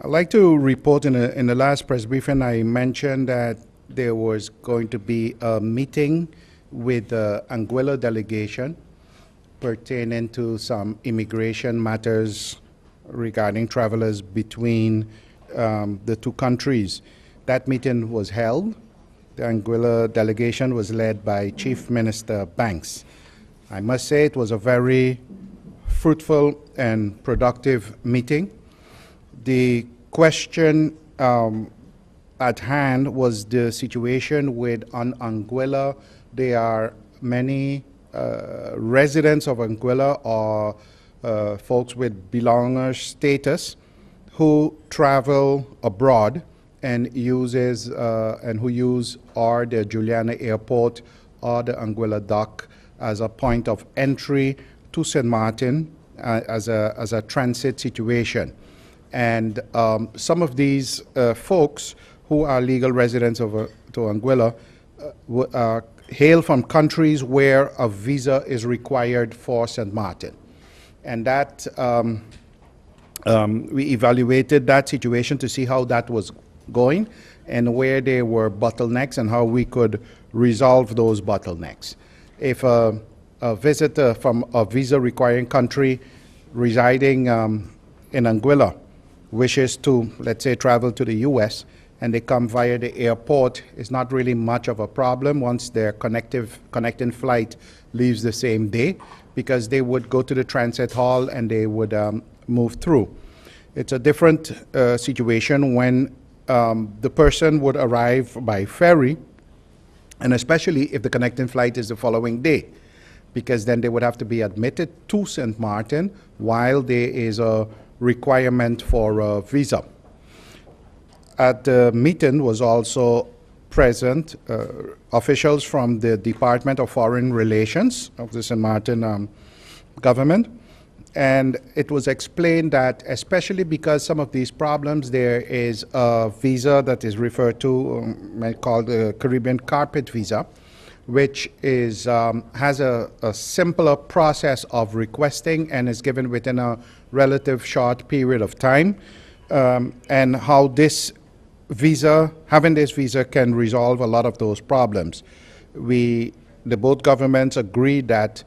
I'd like to report in the last press briefing, I mentioned that there was going to be a meeting with the Anguilla delegation pertaining to some immigration matters regarding travelers between the two countries. That meeting was held. The Anguilla delegation was led by Chief Minister Banks. I must say it was a very fruitful and productive meeting. The question at hand was the situation with Anguilla. There are many residents of Anguilla or folks with belonger status who travel abroad and who use or the Juliana Airport or the Anguilla Dock as a point of entry to St. Martin as a transit situation. And some of these folks who are legal residents of to Anguilla hail from countries where a visa is required for St. Martin. And that we evaluated that situation to see how that was going and where there were bottlenecks and how we could resolve those bottlenecks. If a visitor from a visa requiring country residing in Anguilla wishes to, let's say, travel to the US and they come via the airport, it's not really much of a problem once their connecting flight leaves the same day, because they would go to the transit hall and they would move through. It's a different situation when the person would arrive by ferry, and especially if the connecting flight is the following day, because then they would have to be admitted to St. Martin while there is a requirement for a visa. At the meeting was also present officials from the Department of Foreign Relations of the St. Martin government, and it was explained that especially because some of these problems, there is a visa that is referred to called the Caribbean Carpet Visa, which is has a simpler process of requesting and is given within a relative short period of time, and how this visa, having this visa, can resolve a lot of those problems. Both governments agreed that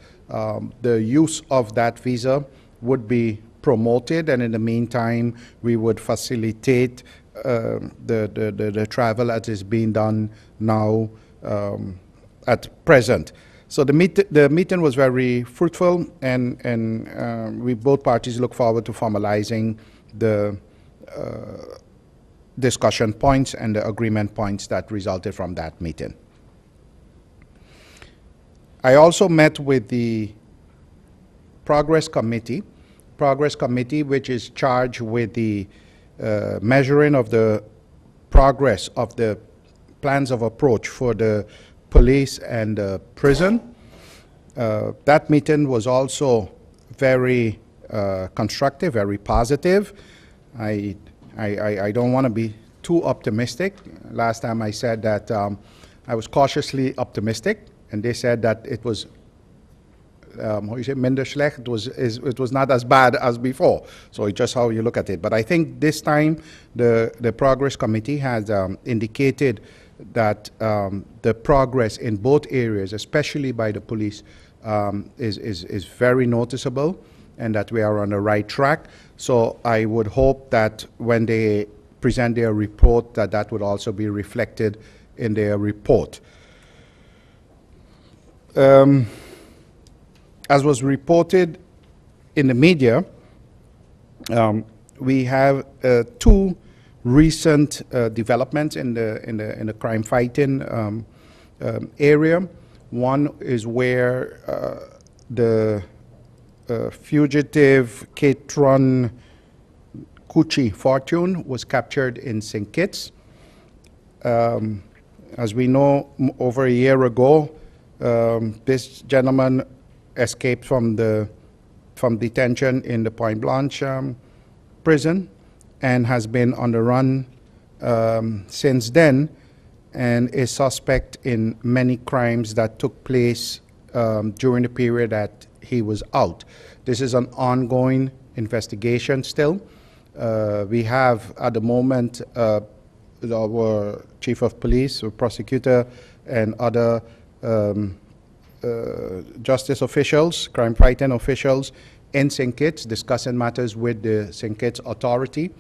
the use of that visa would be promoted, and in the meantime, we would facilitate the travel that is being done now at present. So the meeting was very fruitful, and we both parties look forward to formalizing the discussion points and the agreement points that resulted from that meeting. I also met with the Progress Committee, which is charged with the measuring of the progress of the plans of approach for the police and prison. That meeting was also very constructive, very positive. I don't want to be too optimistic. Last time I said that I was cautiously optimistic, and they said that it was minder slecht. It was not as bad as before. So it's just how you look at it. But I think this time the Progress Committee has indicated that the progress in both areas, especially by the police, is very noticeable, and that we are on the right track. So I would hope that when they present their report, that would also be reflected in their report. As was reported in the media, we have two recent developments in the crime fighting area. One is where the fugitive Catron Cucci Fortune was captured in St. Kitts. As we know, over a year ago, this gentleman escaped from detention in the Point Blanche prison and has been on the run since then, and is suspect in many crimes that took place during the period that he was out. This is an ongoing investigation still, We have at the moment our chief of police, or prosecutor, and other justice officials, crime fighting officials in St. Kitts discussing matters with the St. Kitts authority.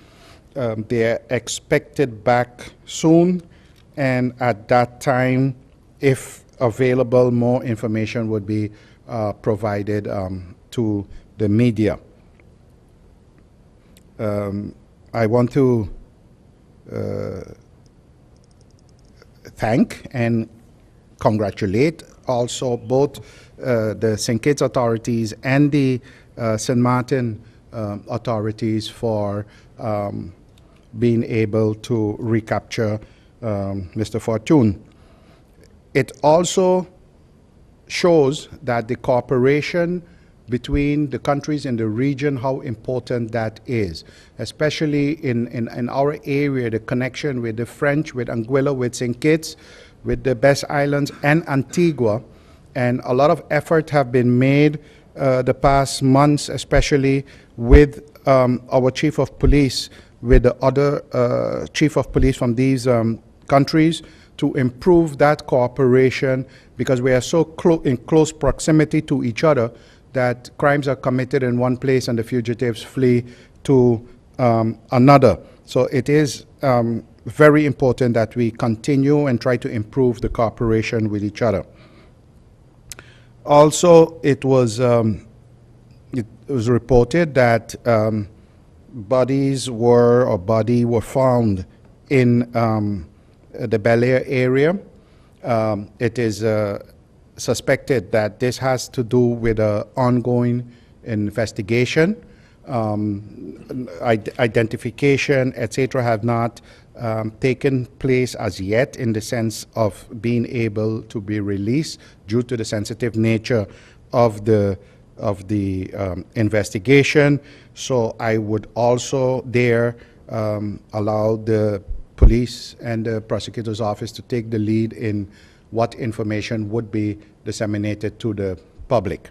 They are expected back soon, and at that time, if available, more information would be provided to the media. I want to thank and congratulate also both the St. Kitts authorities and the St. Martin authorities for being able to recapture Mr. Fortune. It also shows that the cooperation between the countries in the region, how important that is, especially in our area, the connection with the French, with Anguilla, with St. Kitts, with the Best Islands and Antigua. And a lot of effort have been made the past months, especially with our chief of police, with the other chief of police from these countries, to improve that cooperation, because we are so in close proximity to each other that crimes are committed in one place and the fugitives flee to another. So it is very important that we continue and try to improve the cooperation with each other. Also, it was reported that body were found in the Bel Air area. It is suspected that this has to do with an ongoing investigation. Identification, etc., have not taken place as yet in the sense of being able to be released due to the sensitive nature of the investigation. So I would also there allow the police and the prosecutor's office to take the lead in what information would be disseminated to the public.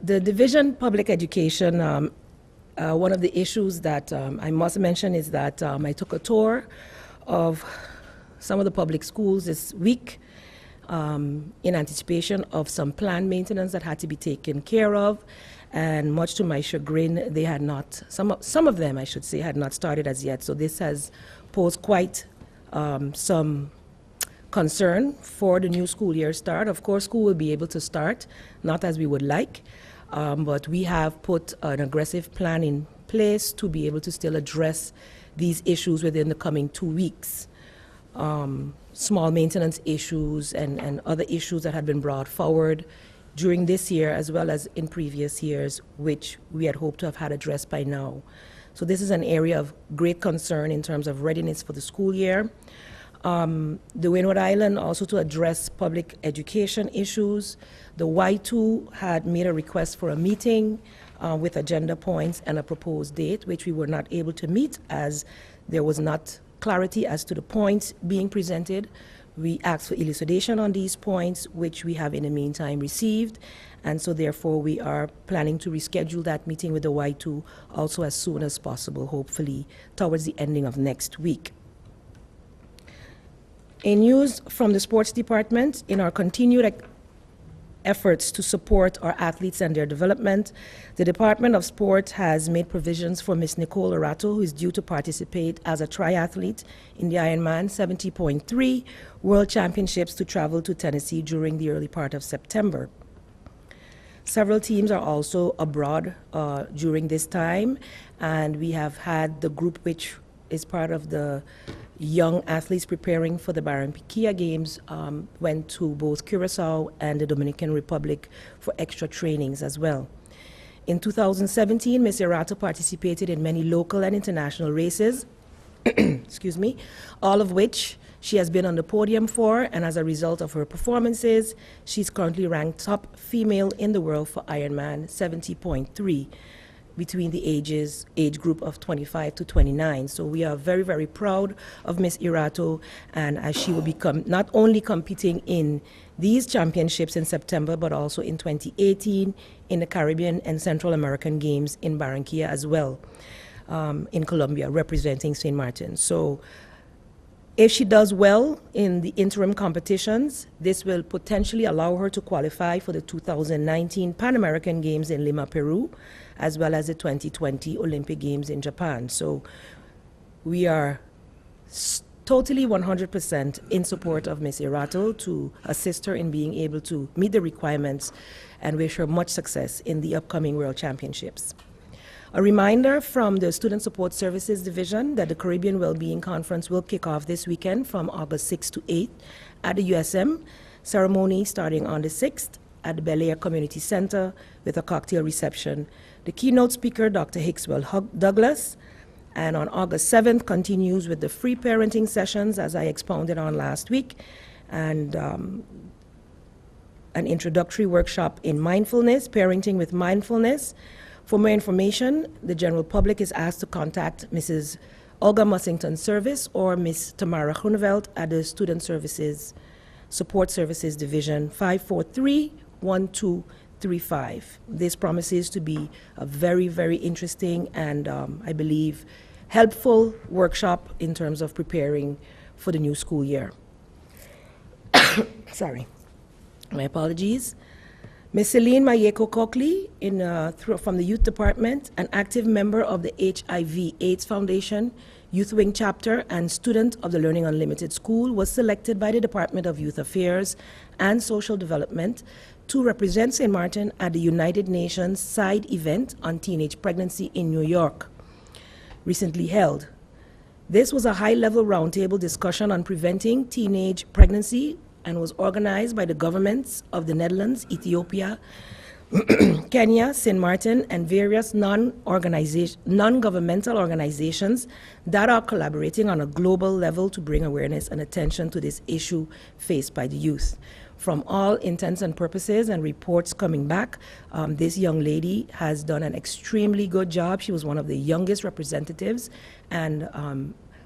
The Division Public Education, one of the issues that I must mention is that I took a tour of some of the public schools this week in anticipation of some planned maintenance that had to be taken care of. And much to my chagrin, they had not, some of them, I should say, had not started as yet. So this has posed quite some concern for the new school year start. Of course, school will be able to start, not as we would like, but we have put an aggressive plan in place to be able to still address these issues within the coming 2 weeks. Small maintenance issues and other issues that had been brought forward during this year as well as in previous years, which we had hoped to have had addressed by now. So this is an area of great concern in terms of readiness for the school year. The Windward Island also to address public education issues. The Y2 had made a request for a meeting with agenda points and a proposed date, which we were not able to meet as there was not clarity as to the points being presented. We asked for elucidation on these points, which we have in the meantime received, and so therefore we are planning to reschedule that meeting with the Y2 also as soon as possible, hopefully towards the ending of next week. In news from the sports department, in our continued efforts to support our athletes and their development, the Department of Sport has made provisions for Ms. Nicole Arato, who is due to participate as a triathlete in the Ironman 70.3 World Championships to travel to Tennessee during the early part of September. Several teams are also abroad during this time, and we have had the group which is part of the young athletes preparing for the Barranquilla Games went to both Curacao and the Dominican Republic for extra trainings as well. In 2017, Ms. Arato participated in many local and international races, excuse me, all of which she has been on the podium for, and as a result of her performances, she's currently ranked top female in the world for Ironman 70.3. between the age group of 25 to 29. So we are very, very proud of Miss Irato, and as she will become not only competing in these championships in September, but also in 2018 in the Caribbean and Central American Games in Barranquilla as well, in Colombia, representing St. Martin. So if she does well in the interim competitions, this will potentially allow her to qualify for the 2019 Pan American Games in Lima, Peru, as well as the 2020 Olympic Games in Japan. So we are totally 100% in support of Ms. Irato to assist her in being able to meet the requirements, and wish her much success in the upcoming World Championships. A reminder from the Student Support Services Division that the Caribbean Wellbeing Conference will kick off this weekend from August 6th to 8th at the USM. Ceremony starting on the 6th at the Bel Air Community Center with a cocktail reception. The keynote speaker, Dr. Hickswell Douglas, and on August 7th continues with the free parenting sessions, as I expounded on last week, and an introductory workshop in mindfulness, parenting with mindfulness. For more information, the general public is asked to contact Mrs. Olga Mussington's service or Ms. Tamara Groeneveld at the Student Support Services Division, 543-1235. This promises to be a very, very interesting and I believe helpful workshop in terms of preparing for the new school year. Sorry, my apologies. Ms. Celine Mayeko Cokley from the Youth Department, an active member of the HIV/AIDS Foundation Youth Wing Chapter and student of the Learning Unlimited School, was selected by the Department of Youth Affairs and Social Development to represent St. Martin at the United Nations side event on teenage pregnancy in New York, recently held. This was a high-level roundtable discussion on preventing teenage pregnancy and was organized by the governments of the Netherlands, Ethiopia, Kenya, St. Martin, and various non-governmental organizations that are collaborating on a global level to bring awareness and attention to this issue faced by the youth. From all intents and purposes and reports coming back, this young lady has done an extremely good job. She was one of the youngest representatives, and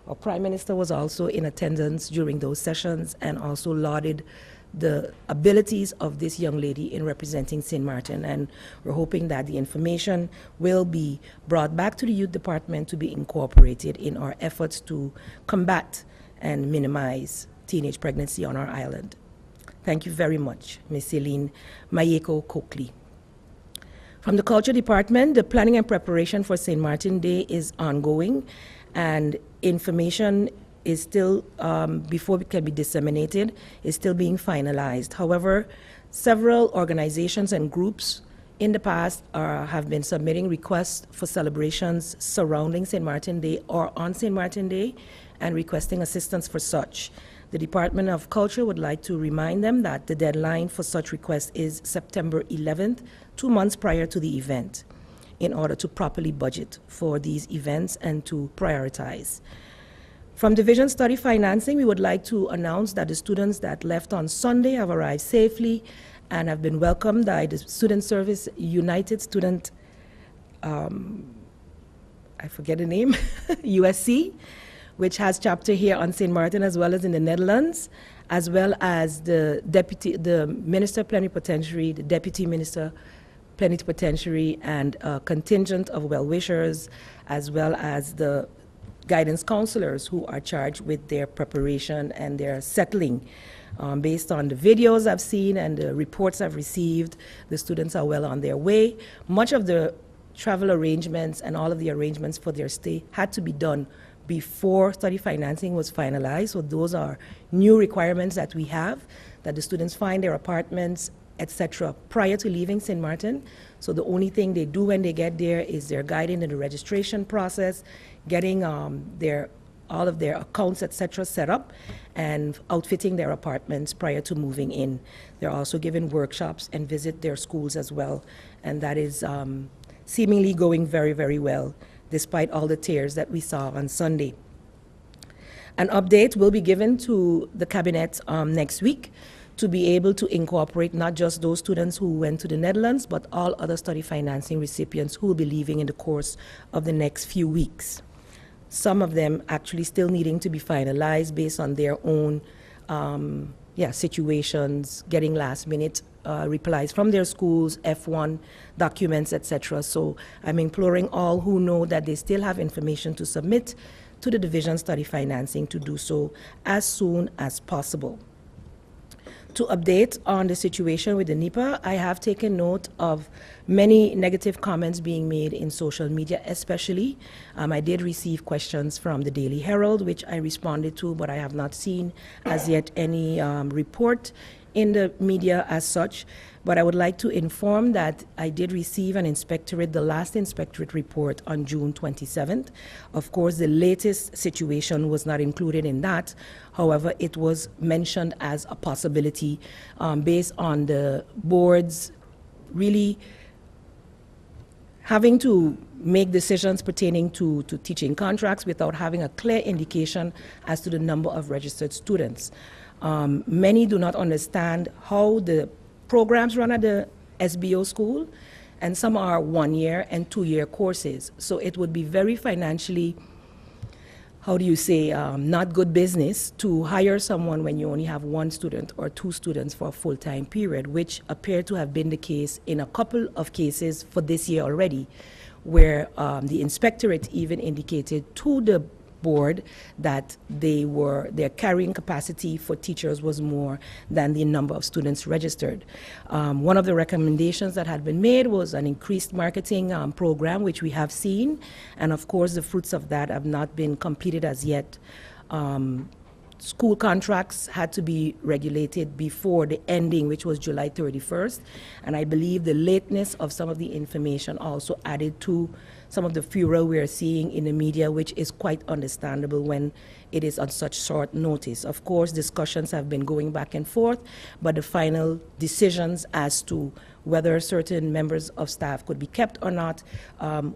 our Prime Minister was also in attendance during those sessions and also lauded the abilities of this young lady in representing St. Martin. And we're hoping that the information will be brought back to the Youth Department to be incorporated in our efforts to combat and minimize teenage pregnancy on our island. Thank you very much, Ms. Celine Mayeko Cokley. From the Culture Department, the planning and preparation for St. Martin Day is ongoing, and information is still, before it can be disseminated, is still being finalized. However, several organizations and groups in the past have been submitting requests for celebrations surrounding St. Martin Day or on St. Martin Day and requesting assistance for such. The Department of Culture would like to remind them that the deadline for such requests is September 11th, 2 months prior to the event, in order to properly budget for these events and to prioritize. From Division Study Financing, we would like to announce that the students that left on Sunday have arrived safely and have been welcomed by the Student Service United Student, I forget the name, USC, which has chapter here on St. Martin as well as in the Netherlands, as well as the Minister Plenipotentiary, the Deputy Minister Plenipotentiary, and a contingent of well-wishers, as well as the guidance counselors who are charged with their preparation and their settling. Based on the videos I've seen and the reports I've received, the students are well on their way. Much of the travel arrangements and all of the arrangements for their stay had to be done before study financing was finalized. So those are new requirements that we have, that the students find their apartments, etc., prior to leaving St. Martin. So the only thing they do when they get there is their guiding in the registration process, getting all of their accounts, etc., set up, and outfitting their apartments prior to moving in. They're also given workshops and visit their schools as well, and that is seemingly going very, very well, despite all the tears that we saw on Sunday. An update will be given to the Cabinet next week to be able to incorporate not just those students who went to the Netherlands, but all other study financing recipients who will be leaving in the course of the next few weeks. Some of them actually still needing to be finalized based on their own situations, getting last-minute replies from their schools, F1 documents, etc. So I'm imploring all who know that they still have information to submit to the Division Study Financing to do so as soon as possible. To update on the situation with the NEPA, I have taken note of many negative comments being made in social media, especially. I did receive questions from the Daily Herald, which I responded to, but I have not seen as yet any report in the media as such. But I would like to inform that I did receive the last inspectorate report on June 27th. Of course, the latest situation was not included in that. However, it was mentioned as a possibility based on the board's really having to make decisions pertaining to teaching contracts without having a clear indication as to the number of registered students. Many do not understand how the programs run at the SBO school, and some are 1-year and 2-year courses. So it would be very financially, not good business to hire someone when you only have 1 student or 2 students for a full-time period, which appeared to have been the case in a couple of cases for this year already, where the inspectorate even indicated to the board that their carrying capacity for teachers was more than the number of students registered. One of the recommendations that had been made was an increased marketing program, which we have seen, and of course the fruits of that have not been completed as yet. School contracts had to be regulated before the ending, which was July 31st, and I believe the lateness of some of the information also added to some of the furor we are seeing in the media, which is quite understandable when it is on such short notice. Of course, discussions have been going back and forth, but the final decisions as to whether certain members of staff could be kept or not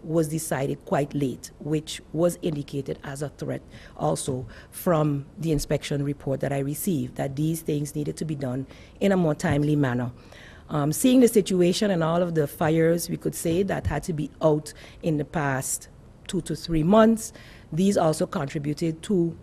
was decided quite late, which was indicated as a threat also from the inspection report that I received, that these things needed to be done in a more timely manner. Seeing the situation and all of the fires, we could say, that had to be out in the past 2 to 3 months, these also contributed to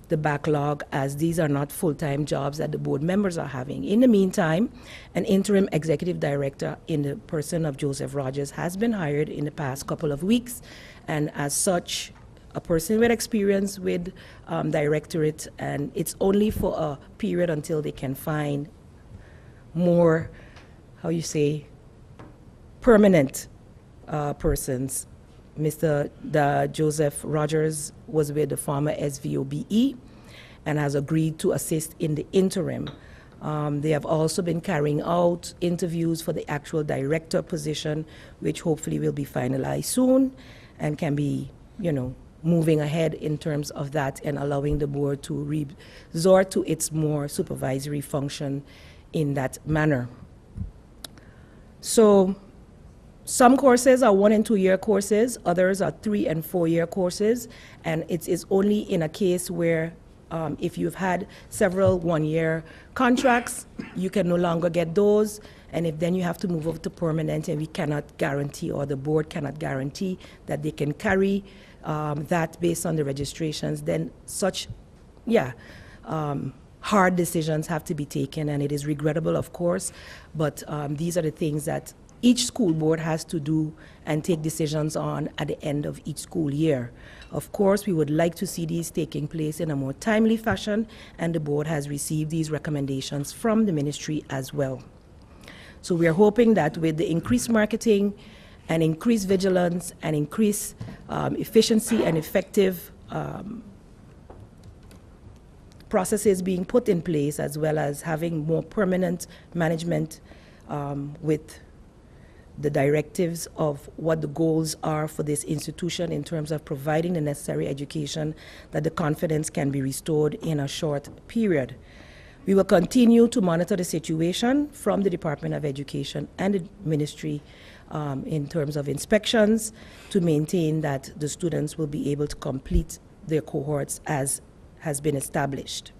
the backlog, as these are not full-time jobs that the board members are having. In the meantime, an interim executive director in the person of Joseph Rogers has been hired in the past couple of weeks, and as such, a person with experience with directorate, and it's only for a period until they can find more, permanent persons. Mr. Joseph Rogers was with the former SVOBE and has agreed to assist in the interim. They have also been carrying out interviews for the actual director position, which hopefully will be finalized soon and can be, moving ahead in terms of that and allowing the board to resort to its more supervisory function in that manner. So some courses are 1- and 2-year courses, others are 3- and 4-year courses, and it is only in a case where if you've had several 1-year contracts, you can no longer get those, and if then you have to move over to permanent, and we cannot guarantee, or the board cannot guarantee, that they can carry that based on the registrations, then such, hard decisions have to be taken, and it is regrettable, of course, but these are the things that each school board has to do and take decisions on at the end of each school year. Of course, we would like to see these taking place in a more timely fashion, and the board has received these recommendations from the ministry as well. So we are hoping that with the increased marketing and increased vigilance and increased efficiency and effective processes being put in place, as well as having more permanent management with the directives of what the goals are for this institution in terms of providing the necessary education, that the confidence can be restored in a short period. We will continue to monitor the situation from the Department of Education and the ministry in terms of inspections to maintain that the students will be able to complete their cohorts as has been established.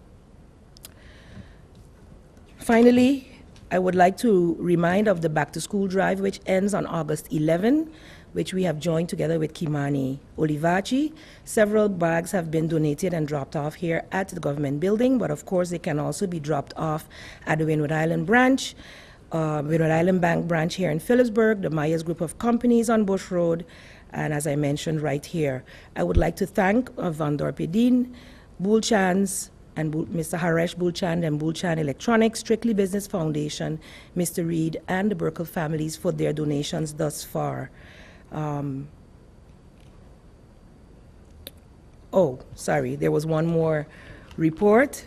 Finally, I would like to remind of the Back to School drive, which ends on August 11, which we have joined together with Kimani Olivachi. Several bags have been donated and dropped off here at the government building, but of course they can also be dropped off at the Windward Island branch, Windward Island Bank branch here in Phillipsburg, the Myers Group of Companies on Bush Road, and as I mentioned, right here. I would like to thank Van Dorpedin, Bulchans, and Mr. Haresh Bulchand and Bulchand Electronics, Strictly Business Foundation, Mr. Reed, and the Burkle families for their donations thus far. Sorry, there was one more report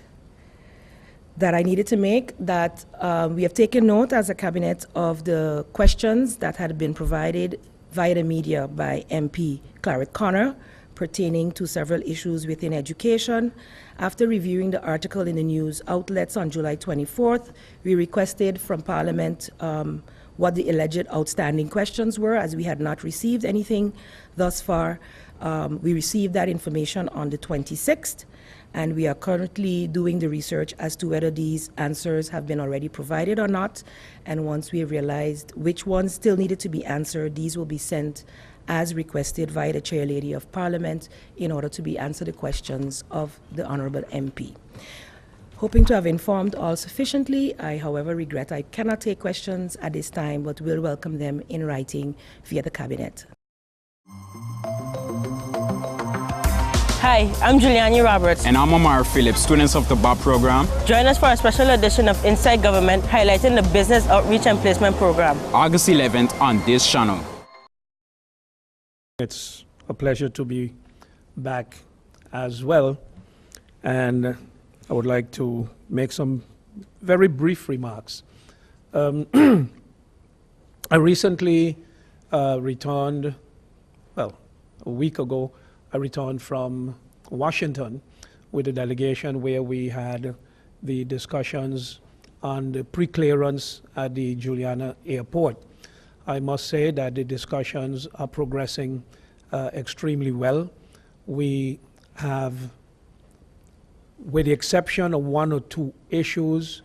that I needed to make, that we have taken note as a cabinet of the questions that had been provided via the media by MP Claret Connor pertaining to several issues within education. After reviewing the article in the news outlets on July 24th, we requested from Parliament what the alleged outstanding questions were, as we had not received anything thus far. We received that information on the 26th, and we are currently doing the research as to whether these answers have been already provided or not. And once we have realized which ones still needed to be answered, these will be sent as requested via the Chair Lady of Parliament in order to be answered the questions of the Honourable MP. Hoping to have informed all sufficiently, I, however, regret I cannot take questions at this time, but will welcome them in writing via the Cabinet. Hi, I'm Giuliani Roberts. And I'm Omar Phillips, students of the BOP program. Join us for a special edition of Inside Government highlighting the Business Outreach and Placement Program. August 11th on this channel. It's a pleasure to be back as well, and I would like to make some very brief remarks. I recently returned, well, a week ago, I returned from Washington with a delegation where we had the discussions on the pre-clearance at the Juliana Airport. I must say that the discussions are progressing extremely well. We have, with the exception of one or two issues,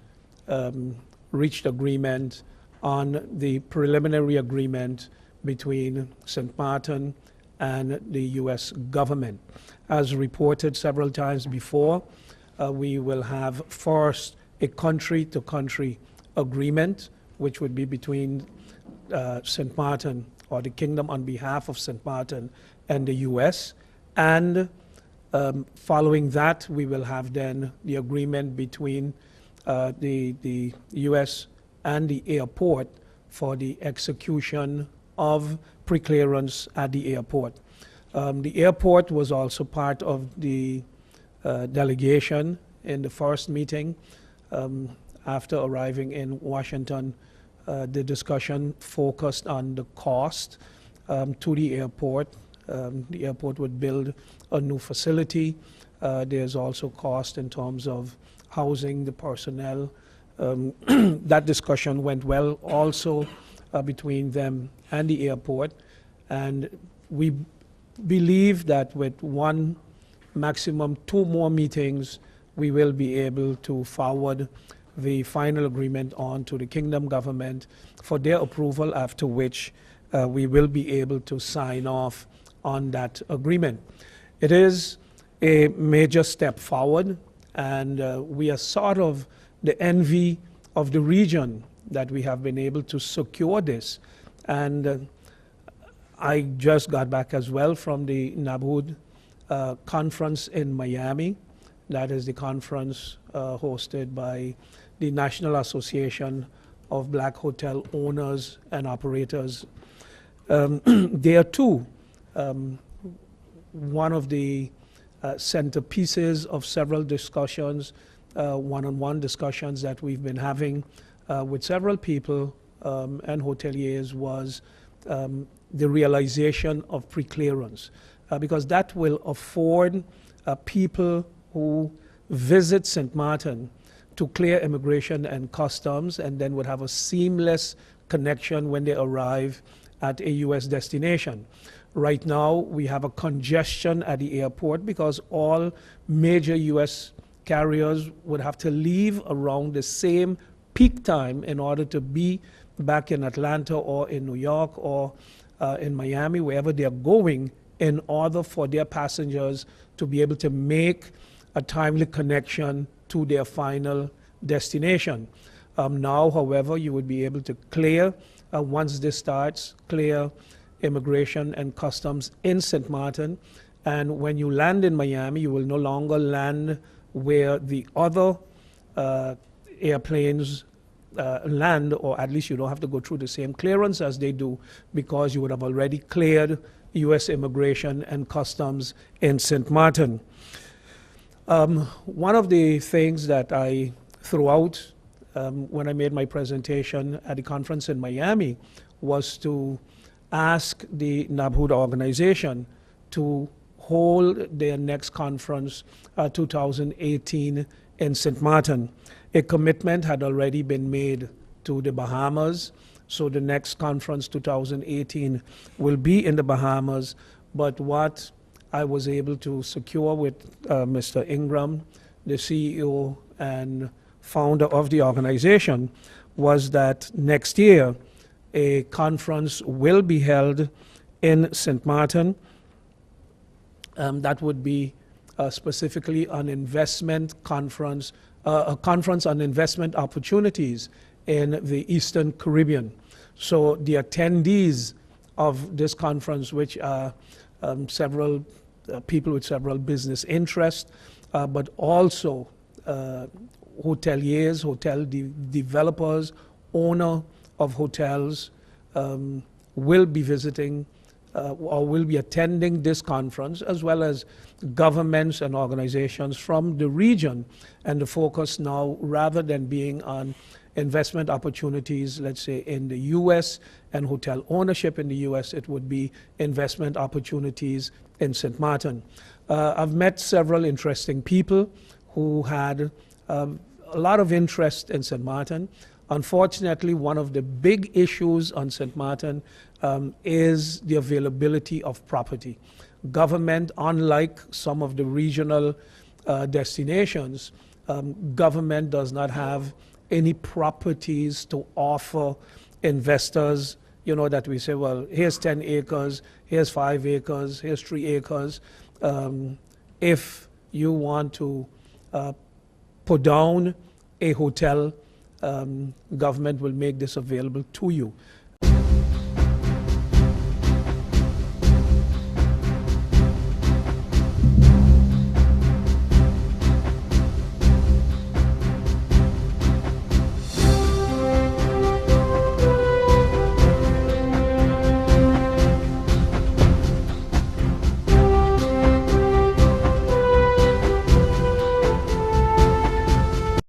reached agreement on the preliminary agreement between St. Martin and the U.S. government. As reported several times before, we will have first a country-to-country agreement, which would be between St. Martin, or the Kingdom on behalf of St. Martin, and the U.S. And following that, we will have then the agreement between the U.S. and the airport for the execution of pre-clearance at the airport. The airport was also part of the delegation in the first meeting. After arriving in Washington, the discussion focused on the cost to the airport. The airport would build a new facility. There's also cost in terms of housing the personnel. That discussion went well also between them and the airport. And we believe that with one, maximum two more meetings, we will be able to forward the final agreement on to the Kingdom government for their approval, after which we will be able to sign off on that agreement. It is a major step forward, and we are sort of the envy of the region that we have been able to secure this. And I just got back as well from the NABHOOD conference in Miami. That is the conference hosted by the National Association of Black Hotel Owners and Operators. There too, one of the centerpieces of several discussions, one-on-one discussions that we've been having with several people and hoteliers was the realization of pre-clearance, because that will afford people who visit St. Martin to clear immigration and customs, and then would have a seamless connection when they arrive at a U.S. destination. Right now, we have a congestion at the airport because all major U.S. carriers would have to leave around the same peak time in order to be back in Atlanta or in New York or in Miami, wherever they're going, in order for their passengers to be able to make a timely connection to their final destination. Now, however, you would be able to clear, once this starts, clear immigration and customs in St. Martin. And when you land in Miami, you will no longer land where the other airplanes land, or at least you don't have to go through the same clearance as they do, because you would have already cleared U.S. immigration and customs in St. Martin. One of the things that I threw out when I made my presentation at the conference in Miami was to ask the NABHUDA organization to hold their next conference 2018 in St. Martin. A commitment had already been made to the Bahamas, so the next conference 2018 will be in the Bahamas. But what I was able to secure with Mr. Ingram, the CEO and founder of the organization, was that next year a conference will be held in St. Martin. That would be specifically an investment conference, a conference on investment opportunities in the Eastern Caribbean. So the attendees of this conference, which are several people with several business interests, but also hoteliers, hotel developers, owner of hotels, will be visiting or will be attending this conference, as well as governments and organizations from the region. And the focus now, rather than being on investment opportunities, let's say in the U.S. and hotel ownership in the U.S., it would be investment opportunities in St. Martin. I've met several interesting people who had a lot of interest in St. Martin. Unfortunately, one of the big issues on St. Martin is the availability of property. Government, unlike some of the regional destinations, government does not have any properties to offer investors, you know, that we say, well, here's 10 acres, here's 5 acres, here's 3 acres. If you want to put down a hotel, government will make this available to you.